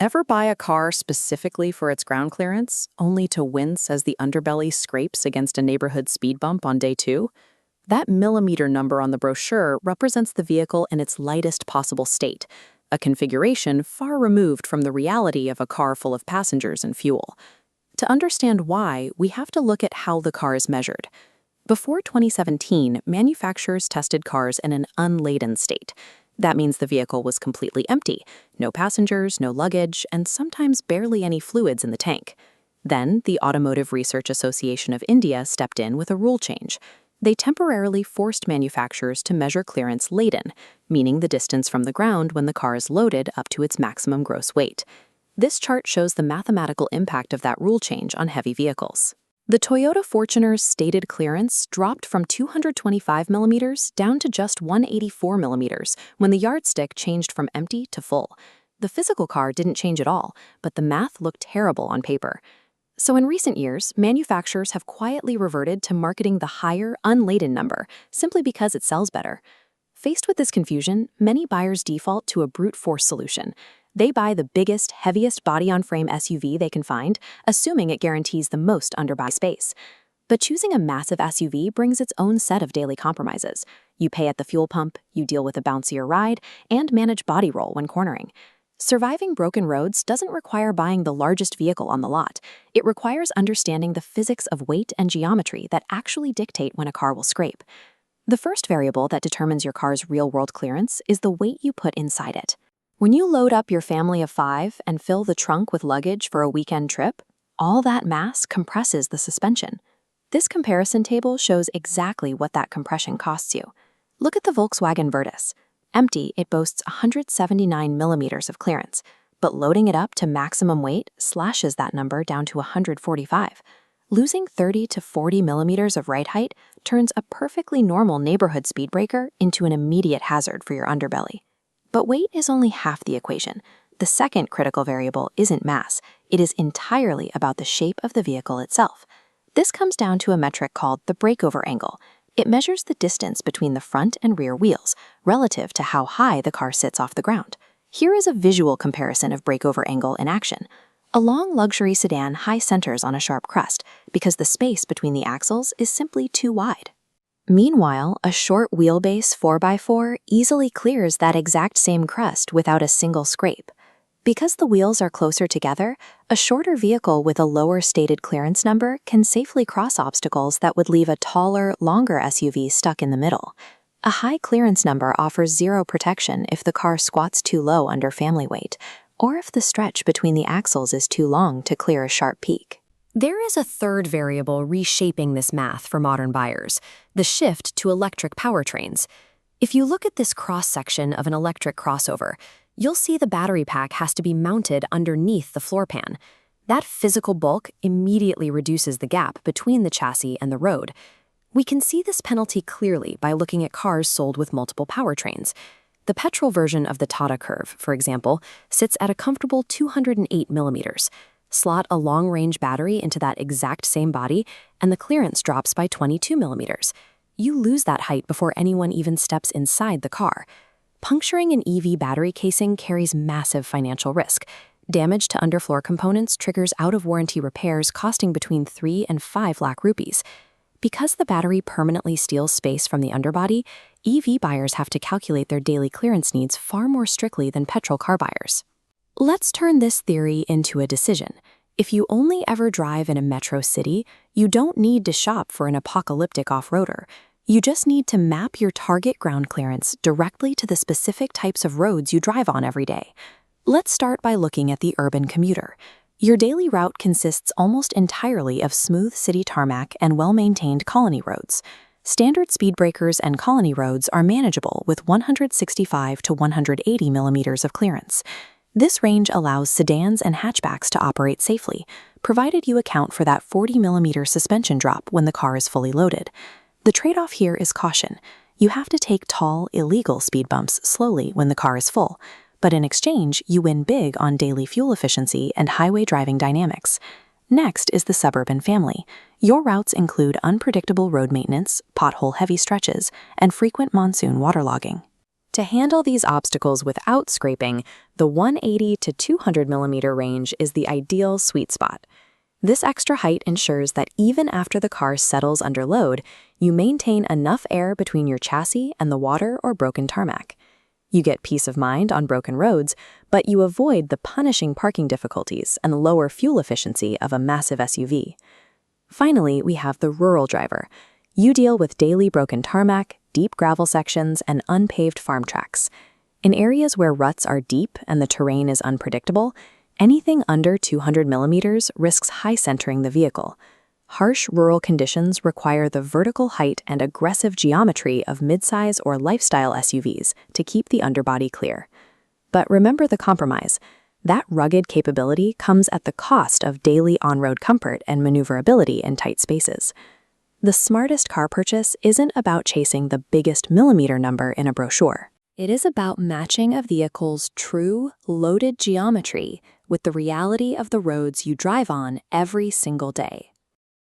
Ever buy a car specifically for its ground clearance, only to wince as the underbelly scrapes against a neighborhood speed bump on day two? That millimeter number on the brochure represents the vehicle in its lightest possible state, a configuration far removed from the reality of a car full of passengers and fuel. To understand why, we have to look at how the car is measured. Before 2017, manufacturers tested cars in an unladen state. That means the vehicle was completely empty, no passengers, no luggage, and sometimes barely any fluids in the tank. Then, the Automotive Research Association of India stepped in with a rule change. They temporarily forced manufacturers to measure clearance laden, meaning the distance from the ground when the car is loaded up to its maximum gross weight. This chart shows the mathematical impact of that rule change on heavy vehicles. The Toyota Fortuner's stated clearance dropped from 225 millimeters down to just 184 millimeters when the yardstick changed from empty to full. The physical car didn't change at all, but the math looked terrible on paper. So in recent years, manufacturers have quietly reverted to marketing the higher, unladen number, simply because it sells better. Faced with this confusion, many buyers default to a brute force solution. They buy the biggest, heaviest body-on-frame SUV they can find, assuming it guarantees the most underbody space. But choosing a massive SUV brings its own set of daily compromises. You pay at the fuel pump, you deal with a bouncier ride, and manage body roll when cornering. Surviving broken roads doesn't require buying the largest vehicle on the lot. It requires understanding the physics of weight and geometry that actually dictate when a car will scrape. The first variable that determines your car's real-world clearance is the weight you put inside it. When you load up your family of 5 and fill the trunk with luggage for a weekend trip, all that mass compresses the suspension. This comparison table shows exactly what that compression costs you. Look at the Volkswagen Virtus. Empty, it boasts 179 millimeters of clearance, but loading it up to maximum weight slashes that number down to 145. Losing 30 to 40 millimeters of ride height turns a perfectly normal neighborhood speed breaker into an immediate hazard for your underbelly. But weight is only half the equation. The second critical variable isn't mass. It is entirely about the shape of the vehicle itself. This comes down to a metric called the breakover angle. It measures the distance between the front and rear wheels, relative to how high the car sits off the ground. Here is a visual comparison of breakover angle in action. A long luxury sedan high centers on a sharp crest because the space between the axles is simply too wide. Meanwhile, a short wheelbase 4x4 easily clears that exact same crest without a single scrape. Because the wheels are closer together, a shorter vehicle with a lower stated clearance number can safely cross obstacles that would leave a taller, longer SUV stuck in the middle. A high clearance number offers zero protection if the car squats too low under family weight, or if the stretch between the axles is too long to clear a sharp peak. There is a third variable reshaping this math for modern buyers, the shift to electric powertrains. If you look at this cross-section of an electric crossover, you'll see the battery pack has to be mounted underneath the floor pan. That physical bulk immediately reduces the gap between the chassis and the road. We can see this penalty clearly by looking at cars sold with multiple powertrains. The petrol version of the Tata Curve, for example, sits at a comfortable 208 millimeters. Slot a long-range battery into that exact same body, and the clearance drops by 22 millimeters. You lose that height before anyone even steps inside the car. Puncturing an EV battery casing carries massive financial risk. Damage to underfloor components triggers out-of-warranty repairs costing between 3 and 5 lakh rupees. Because the battery permanently steals space from the underbody, EV buyers have to calculate their daily clearance needs far more strictly than petrol car buyers. Let's turn this theory into a decision. If you only ever drive in a metro city, you don't need to shop for an apocalyptic off-roader. You just need to map your target ground clearance directly to the specific types of roads you drive on every day. Let's start by looking at the urban commuter. Your daily route consists almost entirely of smooth city tarmac and well-maintained colony roads. Standard speed breakers and colony roads are manageable with 165 to 180 millimeters of clearance. This range allows sedans and hatchbacks to operate safely, provided you account for that 40 millimeter suspension drop when the car is fully loaded. The trade-off here is caution. You have to take tall, illegal speed bumps slowly when the car is full, but in exchange, you win big on daily fuel efficiency and highway driving dynamics. Next is the suburban family. Your routes include unpredictable road maintenance, pothole-heavy stretches, and frequent monsoon waterlogging. To handle these obstacles without scraping, the 180 to 200 millimeter range is the ideal sweet spot. This extra height ensures that even after the car settles under load, you maintain enough air between your chassis and the water or broken tarmac. You get peace of mind on broken roads, but you avoid the punishing parking difficulties and lower fuel efficiency of a massive SUV. Finally, we have the rural driver. You deal with daily broken tarmac, deep gravel sections, and unpaved farm tracks. In areas where ruts are deep and the terrain is unpredictable, anything under 200 millimeters risks high centering the vehicle. Harsh rural conditions require the vertical height and aggressive geometry of midsize or lifestyle SUVs to keep the underbody clear. But remember the compromise. That rugged capability comes at the cost of daily on-road comfort and maneuverability in tight spaces. The smartest car purchase isn't about chasing the biggest millimeter number in a brochure. It is about matching a vehicle's true, loaded geometry with the reality of the roads you drive on every single day.